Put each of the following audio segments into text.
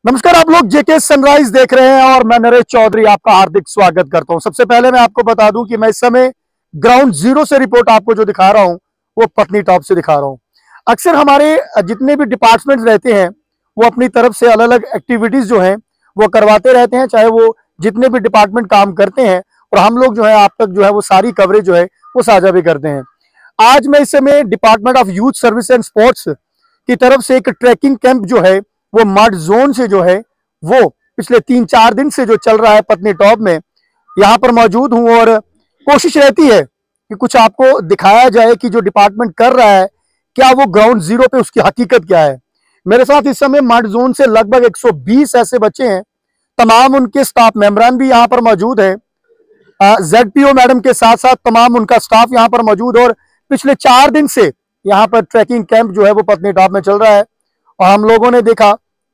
नमस्कार, आप लोग जेके सनराइज देख रहे हैं और मैं नरेश चौधरी आपका हार्दिक स्वागत करता हूं। सबसे पहले मैं आपको बता दूं कि मैं इस समय ग्राउंड जीरो से रिपोर्ट आपको जो दिखा रहा हूं वो पत्नी टॉप से दिखा रहा हूं। अक्सर हमारे जितने भी डिपार्टमेंट्स रहते हैं वो अपनी तरफ से अलग अलग एक्टिविटीज जो हैं वो करवाते रहते हैं, चाहे वो जितने भी डिपार्टमेंट काम करते हैं, और हम लोग जो है आप तक जो है वो सारी कवरेज जो है वो साझा भी करते हैं। आज मैं इस समय department of youth service and sports की तरफ से एक ट्रैकिंग कैंप जो है वो मड जोन से जो है वो पिछले 3-4 दिन से जो चल रहा है पत्नी टॉप में, यहाँ पर मौजूद हूँ। और कोशिश रहती है कि कुछ आपको दिखाया जाए कि जो डिपार्टमेंट कर रहा है क्या वो ग्राउंड जीरो पे उसकी हकीकत क्या है। मेरे साथ इस समय मड जोन से लगभग 120 ऐसे बच्चे हैं, तमाम उनके स्टाफ मेंबरान भी यहाँ पर मौजूद है। ZPO मैडम के साथ साथ तमाम उनका स्टाफ यहाँ पर मौजूद है और पिछले 4 दिन से यहाँ पर ट्रैकिंग कैंप जो है वो पत्नी टॉप में चल रहा है। और हम लोगों ने देखा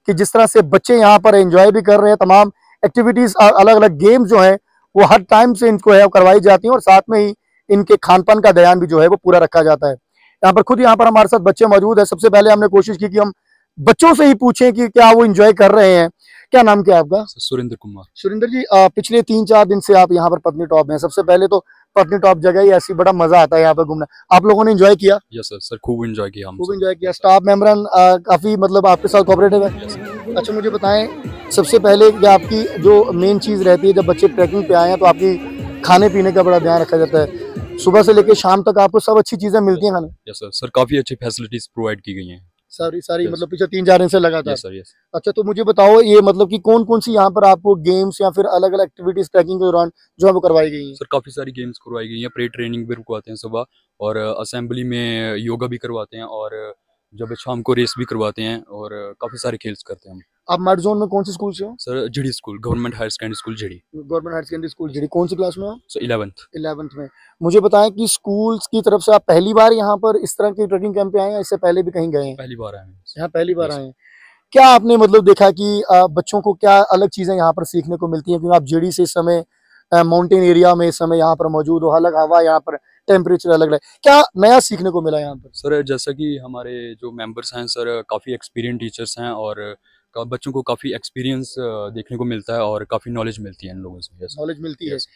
कि जिस तरह से बच्चे यहाँ पर एंजॉय भी कर रहे हैं, तमाम एक्टिविटीज अलग अलग गेम्स जो हैं वो हर टाइम से इनको है करवाई जाती हैं और साथ में ही इनके खान पान का ध्यान भी जो है वो पूरा रखा जाता है। यहाँ पर खुद यहाँ पर हमारे साथ बच्चे मौजूद है। सबसे पहले हमने कोशिश की कि हम बच्चों से ही पूछें कि क्या वो एंजॉय कर रहे हैं। क्या नाम क्या है आपका? सुरेंद्र कुमार। सुरेंद्र जी, पिछले 3-4 दिन से आप यहाँ पर पत्नी टॉप में। सबसे पहले तो पत्नी टॉप जगह ही ऐसी, बड़ा मजा आता है यहाँ पर घूमना। आप लोगों ने एंजॉय किया? यस सर, खूब एंजॉय किया हम। खूब एंजॉय किया। स्टाफ मेंबरन काफी मतलब आपके साथ कोऑपरेटिव है? अच्छा, मुझे बताएं सबसे पहले कि आपकी जो मेन चीज रहती है जब बच्चे ट्रैकिंग पे आए हैं तो आपकी खाने पीने का बड़ा ध्यान रखा जाता है। सुबह से लेकर शाम तक आपको सब अच्छी चीजें मिलती हैं खाने? यस सर, काफी अच्छी फैसिलिटीज प्रोवाइड की गई हैं सारी Yes. मतलब पिछले 3-4 दिन से लगातार? Yes sir, yes. अच्छा, तो मुझे बताओ ये मतलब कि कौन कौन सी यहाँ पर आपको गेम्स या फिर अलग अलग एक्टिविटीज ट्रैकिंग के दौरान जो है वो करवाई गई हैं? सर काफी सारी गेम्स करवाई गई हैं, प्रे ट्रेनिंग भी करवाते हैं सुबह, और असेंबली में योगा भी करवाते हैं, और जब शाम को रेस भी करवाते हैं, और काफी सारे खेल्स करते हैं हम। आप मड जोन में कौन सी स्कूल से हो? Sir Jhiri school, government higher secondary school Jhiri. Government higher secondary school Jhiri. कौन सी क्लास में हो? सर 11th में। मुझे बताएं कि स्कूल्स की तरफ से आप पहली बार यहाँ पर इस तरह के ट्रैकिंग कैंप पे आए हैं, इससे पहले भी कहीं गए हैं? पहली बार आए हैं। यहाँ पहली बार Yes. आए हैं। क्या आपने मतलब देखा कि बच्चों को क्या अलग चीजें यहाँ पर सीखने को मिलती हैं, क्योंकि आप जेडी से इस समय माउंटेन एरिया में इस समय यहाँ पर मौजूद हो, अलग हवा, यहाँ पर टेम्परेचर अलग है, क्या नया सीखने को मिला यहाँ पर? सर जैसा कि हमारे जो मेंबर्स हैं सर काफ़ी एक्सपीरियंस टीचर्स हैं, और बच्चों को काफ़ी एक्सपीरियंस देखने को मिलता है, और काफ़ी नॉलेज मिलती है इन लोगों से। यस, नॉलेज मिलती है। यस।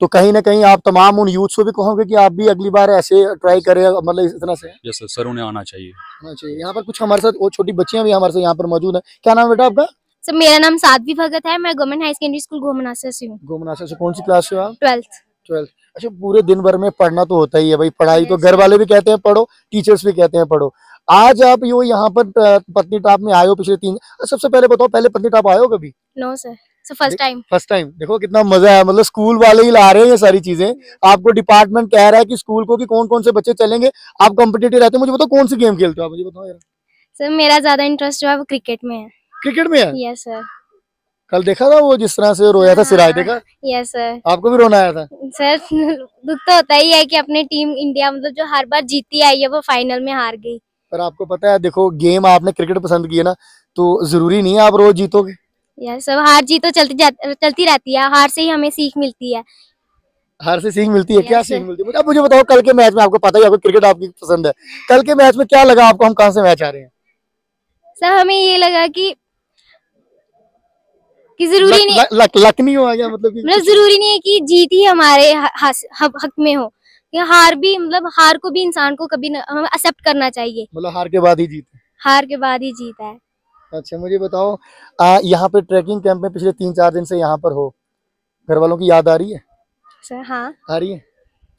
तो कहीं ना कहीं आप तमाम उन यूथ को भी कहोगे कि आप भी अगली बार ऐसे ट्राई करें, मतलब इस तरह से? यस सर, उन्हें आना चाहिए। आना चाहिए। यहाँ पर कुछ हमारे साथ वो छोटी बच्चियां भी हमारे साथ यहाँ पर मौजूद है। क्या नाम है बेटा आपका? सर मेरा नाम साध्वी भगत है, मैं गवर्नमेंट हाई सेकेंडरी स्कूल गोमनासा से हूँ। गोमनासा से। कौन सी क्लास से हो आप? 12th। अच्छा, पूरे दिन भर में पढ़ना तो होता ही है भाई, पढ़ाई तो Yes. घर वाले भी कहते हैं पढ़ो, टीचर्स भी कहते हैं पढ़ो। आज आप यो यहाँ पर पत्नी टॉप में आए हो पिछले 3। सबसे पहले बताओ, पहले पत्नी टॉप आए हो कभी? No sir, so first time. First time. देखो कितना मजा है, मतलब स्कूल वाले ही ला रहे हैं ये सारी चीजें। आपको डिपार्टमेंट कह रहा है कि स्कूल को कि कौन कौन से बच्चे चलेंगे, आप कॉम्पिटिटिव रहते हैं। मुझे बताओ कौन सी गेम खेलते हो आप, मुझे बताओ यार। सर मेरा ज्यादा इंटरेस्ट जो है वो क्रिकेट में है। क्रिकेट में है? Yes sir. कल देखा था वो जिस तरह से रोया था सिराज, देखा? Yes sir. आपको भी रोना आया था? सर दुख तो होता ही है कि अपनी टीम इंडिया मतलब जो हर बार जीती आई है वो फाइनल में हार गई। पर आपको पता है, देखो गेम आपने क्रिकेट पसंद की है ना, तो जरूरी नहीं है आप रोज जीतोगे। यस सर, हार जीत तो चलती रहती है, हार से ही हमें सीख मिलती है। हार से सीख मिलती है? Yes, क्या sir. सीख मिलती है? अब मुझे बताओ, कल के मैच में आपको पता ही, आपको क्रिकेट आपकी पसंद है, कल के मैच में क्या लगा आपको, हम कहाँ से मैच आ रहे हैं? सर हमें ये लगा कि जरूरी नहीं, लक नहीं हुआ क्या, मतलब जरूरी नहीं है कि जीत ही हमारे हक में हो, या हार भी, मतलब हार को भी इंसान को कभी हमें एक्सेप्ट करना चाहिए। मतलब हार के बाद ही जीत है? हार के बाद ही जीत है। अच्छा, मुझे बताओ यहाँ पे ट्रैकिंग कैंप में पिछले 3-4 दिन से यहाँ पर हो, घर वालों की याद आ रही है? सर हाँ, आ रही है।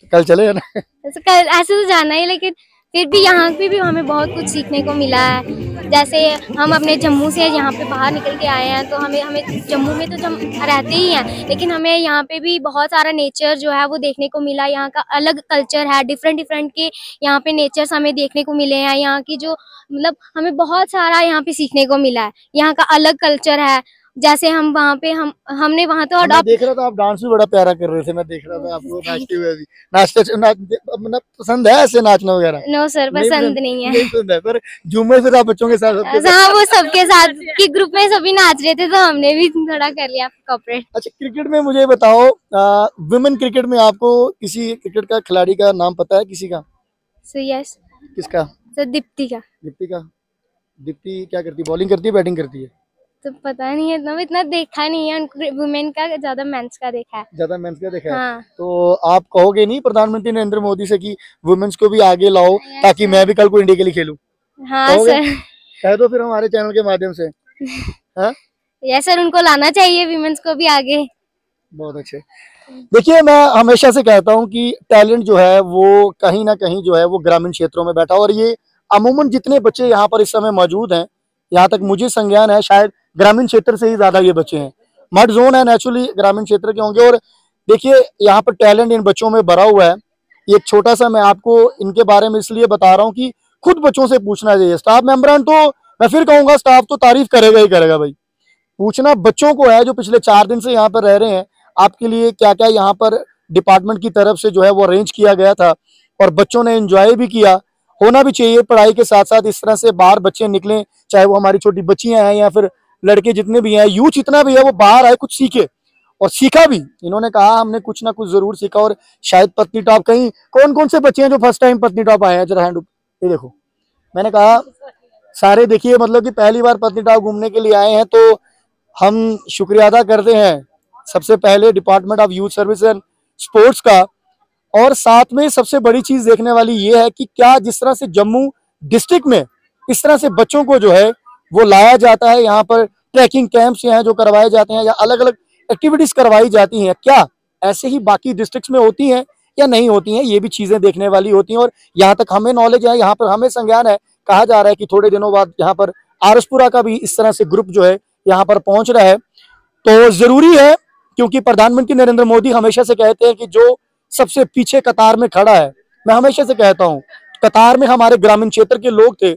तो कल चले है ना? ऐसे तो जाना ही, लेकिन फिर भी यहाँ पे भी हमें बहुत कुछ सीखने को मिला है। जैसे हम अपने जम्मू से यहाँ पे बाहर निकल के आए हैं, तो हमें जम्मू में तो हम रहते ही हैं, लेकिन हमें यहाँ पे भी बहुत सारा नेचर जो है वो देखने को मिला। यहाँ का अलग कल्चर है, डिफरेंट के यहाँ पे नेचर्स हमें देखने को मिले हैं। यहाँ की जो मतलब हमें बहुत सारा यहाँ पे सीखने को मिला है। यहाँ का अलग कल्चर है। जैसे हम वहाँ पे हमने वहाँ तो मैं देख रहा था आप डांस भी बड़ा प्यारा कर रहे थे, मैं देख रहा था आपको नाचते हुए भी। मतलब पसंद है ऐसे नाचना वगैरह? नो सर, पसंद नहीं है। नहीं पसंद है, पर झूमर फिर आप बच्चों के साथ हाँ, वो सबके साथ की ग्रुप में सभी नाच रहे थे तो हमने भी थोड़ा कर लिया कॉर्पोरेट। अच्छा, क्रिकेट में मुझे बताओ, वुमेन क्रिकेट में आपको किसी क्रिकेट का खिलाड़ी का नाम पता है किसी का? So yes. किसका? सर दीप्ति का। दीप्ति का। दीप्ति क्या करती है, बॉलिंग करती है बैटिंग करती है? तो पता नहीं है, इतना देखा नहीं है, वुमेन का ज्यादा मेंस का देखा है। ज्यादा मेंस का देखा है। हाँ। तो आप कहोगे नहीं प्रधानमंत्री नरेंद्र मोदी से कि वुमेन्स को भी आगे लाओ Yes, ताकि sir. मैं भी कल को इंडिया के लिए खेलूं? हाँ कहोगे? सर। कह दो फिर हमारे चैनल के माध्यम से। हाँ, यस सर, उनको लाना चाहिए विमेंस को भी आगे। बहुत अच्छे। देखिए, मैं हमेशा से कहता हूं कि टैलेंट जो है वो कहीं ना कहीं जो है वो ग्रामीण क्षेत्रों में बैठा, और ये अमूमन जितने बच्चे यहाँ पर इस समय मौजूद हैं, यहाँ तक मुझे संज्ञान है, शायद ग्रामीण क्षेत्र से ही ज्यादा ये बच्चे हैं। मड जोन है, नेचुरली ग्रामीण क्षेत्र के होंगे। और देखिए, यहाँ पर टैलेंट इन बच्चों में भरा हुआ है। ये एक छोटा सा मैं आपको इनके बारे में इसलिए बता रहा हूँ कि खुद बच्चों से पूछना चाहिए। स्टाफ मेंबरान तो मैं फिर कहूंगा, स्टाफ तो तारीफ करेगा ही करेगा भाई, पूछना बच्चों को है जो पिछले 4 दिन से यहाँ पर रह रहे हैं, आपके लिए क्या क्या यहाँ पर डिपार्टमेंट की तरफ से जो है वो अरेंज किया गया था, और बच्चों ने एंजॉय भी किया। होना भी चाहिए, पढ़ाई के साथ साथ इस तरह से बाहर बच्चे निकलें, चाहे वो हमारी छोटी बच्चियां हैं या फिर लड़के जितने भी हैं, यूथ जितना भी है, वो बाहर आए, कुछ सीखे, और सीखा भी। इन्होंने कहा हमने कुछ ना कुछ जरूर सीखा। और शायद पत्नी टॉप, कहीं कौन कौन से बच्चे हैं जो फर्स्ट टाइम पत्नी टॉप आए हैं? जरा हैंड, ये देखो, मैंने कहा सारे देखिए, मतलब कि पहली बार पत्नी टॉप घूमने के लिए आए हैं। तो हम शुक्रिया अदा करते हैं सबसे पहले department of youth service and sports का। और साथ में सबसे बड़ी चीज देखने वाली ये है कि क्या जिस तरह से जम्मू डिस्ट्रिक्ट में इस तरह से बच्चों को जो है वो लाया जाता है, यहाँ पर ट्रैकिंग कैंप्स हैं जो करवाए जाते हैं, या अलग अलग एक्टिविटीज करवाई जाती हैं, क्या ऐसे ही बाकी डिस्ट्रिक्ट्स में होती हैं या नहीं होती हैं? ये भी चीजें देखने वाली होती हैं। और यहाँ तक हमें नॉलेज है, यहाँ पर हमें संज्ञान है, कहा जा रहा है कि थोड़े दिनों बाद यहाँ पर आरसपुरा का भी इस तरह से ग्रुप जो है यहाँ पर पहुंच रहा है। तो जरूरी है, क्योंकि प्रधानमंत्री नरेंद्र मोदी हमेशा से कहते हैं कि जो सबसे पीछे कतार में खड़ा है, मैं हमेशा से कहता हूं, कतार में हमारे ग्रामीण क्षेत्र के लोग थे,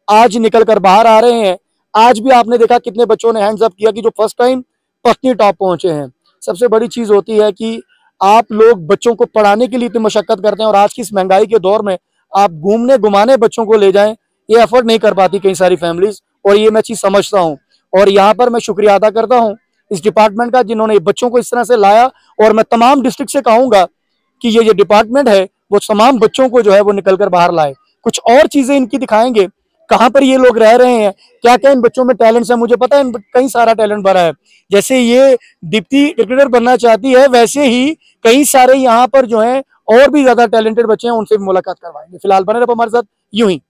आज निकल कर बाहर आ रहे हैं। आज भी आपने देखा कितने बच्चों ने हैंड्स अप किया कि जो फर्स्ट टाइम पत्नी टॉप पहुंचे हैं। सबसे बड़ी चीज होती है कि आप लोग बच्चों को पढ़ाने के लिए इतनी मशक्कत करते हैं, और आज की इस महंगाई के दौर में आप घूमने घुमाने बच्चों को ले जाएं, ये एफर्ट नहीं कर पाती कई सारी फैमिलीज, और ये मैं चीज समझता हूँ। और यहाँ पर मैं शुक्रिया अदा करता हूँ इस डिपार्टमेंट का, जिन्होंने बच्चों को इस तरह से लाया। और मैं तमाम डिस्ट्रिक्ट से कहूंगा कि ये जो डिपार्टमेंट है वो तमाम बच्चों को जो है वो निकल कर बाहर लाए। कुछ और चीजें इनकी दिखाएंगे, कहाँ पर ये लोग रह रहे हैं, क्या क्या इन बच्चों में टैलेंट्स है। मुझे पता है कई सारा टैलेंट भरा है, जैसे ये दीप्ति क्रिकेटर बनना चाहती है, वैसे ही कई सारे यहाँ पर जो है और भी ज्यादा टैलेंटेड बच्चे हैं, उनसे भी मुलाकात करवाएंगे। फिलहाल बने रहो हमारे साथ यूं ही।